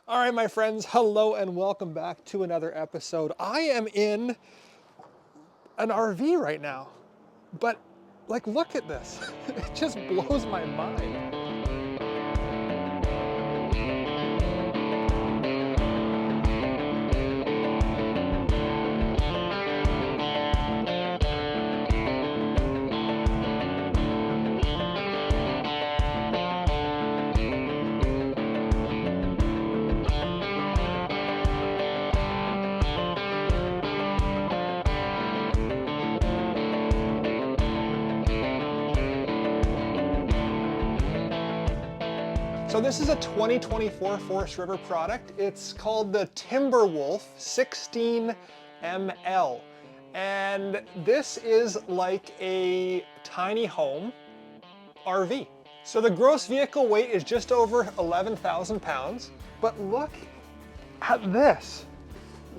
All right, my friends, hello and welcome back to another episode. I am in an RV right now, but like, look at this. It just blows my mind. So this is a 2024 Forest River product. It's called the Timberwolf 16 ML. And this is like a tiny home RV. So the gross vehicle weight is just over 11,000 pounds. But look at this.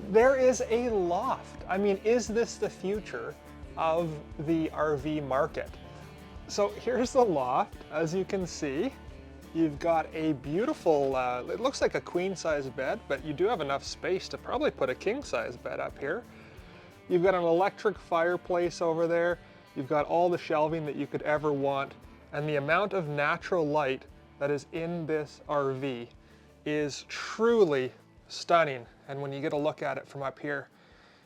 There is a loft. I mean, is this the future of the RV market? So here's the loft, as you can see. You've got a beautiful, it looks like a queen size bed, but you do have enough space to probably put a king size bed up here. You've got an electric fireplace over there. You've got all the shelving that you could ever want. And the amount of natural light that is in this RV is truly stunning. And when you get a look at it from up here,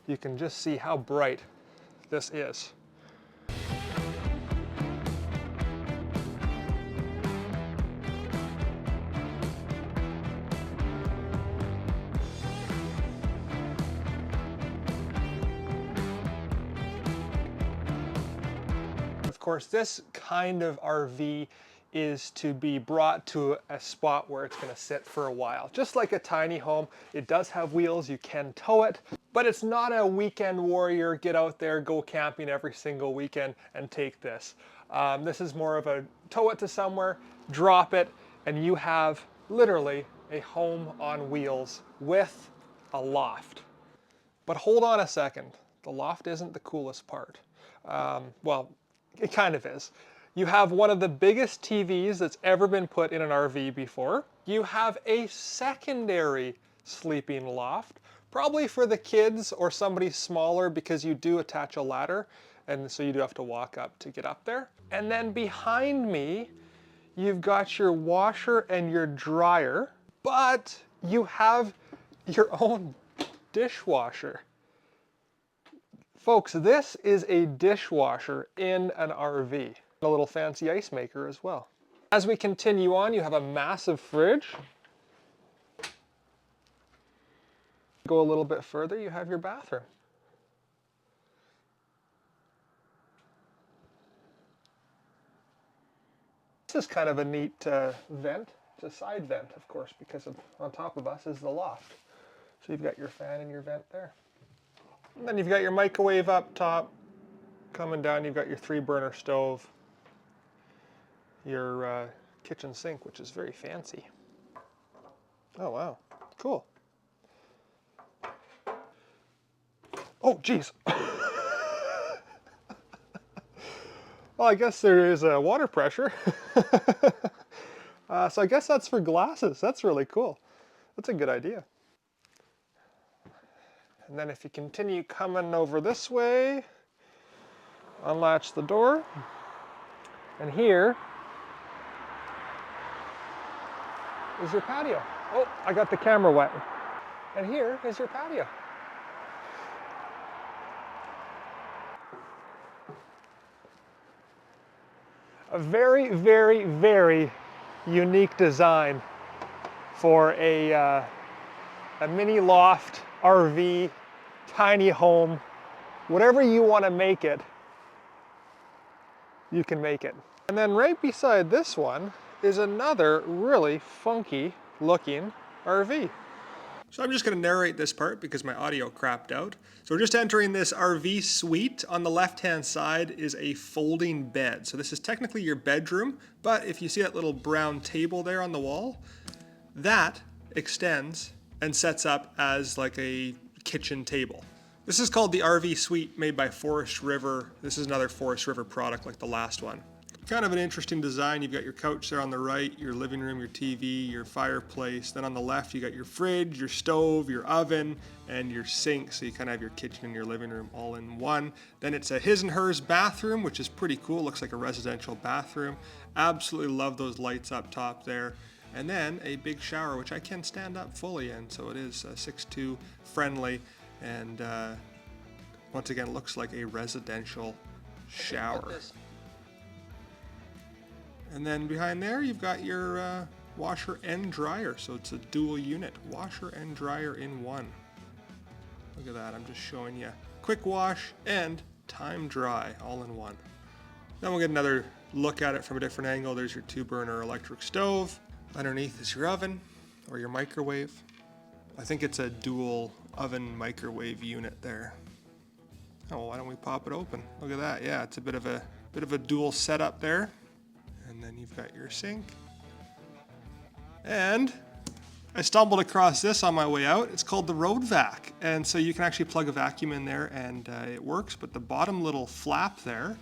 you can just see how bright this is. Of course, this kind of RV is to be brought to a spot where it's going to sit for a while. Just like a tiny home, it does have wheels, you can tow it, but it's not a weekend warrior, get out there, go camping every single weekend and take this. This is more of a tow it to somewhere, drop it, and you have literally a home on wheels with a loft. But hold on a second, the loft isn't the coolest part. Well, it kind of is. You have one of the biggest TVs that's ever been put in an RV before. You have a secondary sleeping loft, probably for the kids or somebody smaller, because you do attach a ladder, and so you do have to walk up to get up there. And then behind me, you've got your washer and your dryer, but you have your own dishwasher. Folks, this is a dishwasher in an RV. A little fancy ice maker as well. As we continue on, you have a massive fridge. Go a little bit further, you have your bathroom. This is kind of a neat vent. It's a side vent, of course, because on top of us is the loft. So you've got your fan and your vent there. And then you've got your microwave up top. Coming down, you've got your 3-burner stove. Your kitchen sink, which is very fancy. Oh, wow. Cool. Oh, geez. Well, I guess there is water pressure. So I guess that's for glasses. That's really cool. That's a good idea. And then if you continue coming over this way, unlatch the door, and here is your patio. Oh, I got the camera wet. And here is your patio. A very, very, very unique design for a mini loft, RV, tiny home, whatever you want to make it, you can make it. And then right beside this one is another really funky looking RV. So I'm just going to narrate this part because my audio crapped out. So we're just entering this RV suite. On the left-hand side is a folding bed. So this is technically your bedroom, but if you see that little brown table there on the wall, that extends and sets up as like a kitchen table. This is called the RV Suite, made by Forest River. This is another Forest River product like the last one. Kind of an interesting design. You've got your couch there on the right, your living room, your TV, your fireplace. Then on the left, you got your fridge, your stove, your oven, and your sink. So you kind of have your kitchen and your living room all in one. Then it's a his and hers bathroom, which is pretty cool. Looks like a residential bathroom. Absolutely love those lights up top there. And then a big shower, which I can stand up fully in. So it is 6'2" friendly. And once again, looks like a residential shower. And then behind there, you've got your washer and dryer. So it's a dual unit, washer and dryer in one. Look at that, I'm just showing you. Quick wash and time dry, all in one. Then we'll get another look at it from a different angle. There's your 2-burner electric stove. Underneath is your oven or your microwave. I think it's a dual oven microwave unit there. Oh, why don't we pop it open? Look at that, yeah, it's a bit of a dual setup there. And then you've got your sink. And I stumbled across this on my way out. It's called the Road Vac. And so you can actually plug a vacuum in there and it works, but the bottom little flap there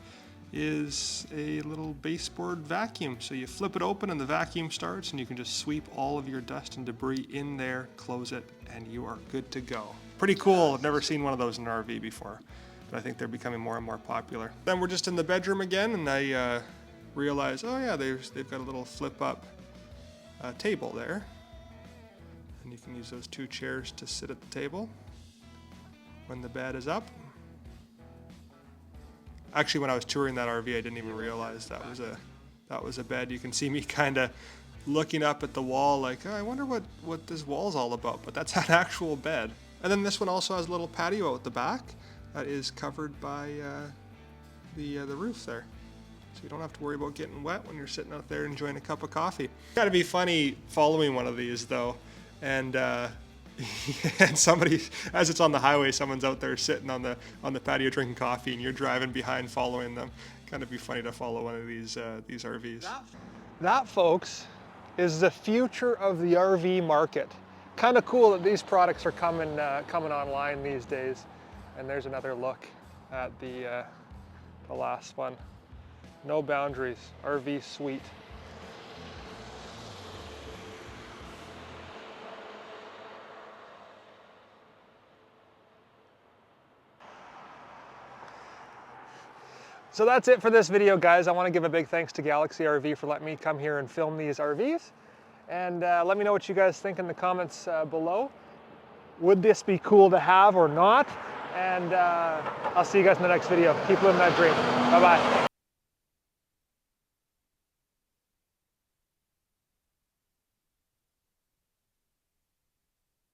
is a little baseboard vacuum. So you flip it open and the vacuum starts and you can just sweep all of your dust and debris in there, close it, and you are good to go. Pretty cool. I've never seen one of those in an RV before, but I think they're becoming more and more popular. Then we're just in the bedroom again, and I realize, oh yeah, they've got a little flip up table there, and you can use those 2 chairs to sit at the table when the bed is up. Actually, when I was touring that RV, I didn't even realize that was a bed. You can see me kind of looking up at the wall like, oh, I wonder what this wall's all about, but that's an actual bed. And then this one also has a little patio at the back that is covered by the roof there. So you don't have to worry about getting wet when you're sitting out there enjoying a cup of coffee. Gotta be funny following one of these though, and and somebody, as it's on the highway, someone's out there sitting on the patio drinking coffee, and you're driving behind following them. Kind of be funny to follow one of these RVs. That, folks, is the future of the RV market. Kind of cool that these products are coming online these days. And there's another look at the last one. No boundaries, RV suite. So that's it for this video, guys. I want to give a big thanks to Galaxy RV for letting me come here and film these RVs. And let me know what you guys think in the comments below. Would this be cool to have or not? And I'll see you guys in the next video. Keep living that dream. Bye-bye.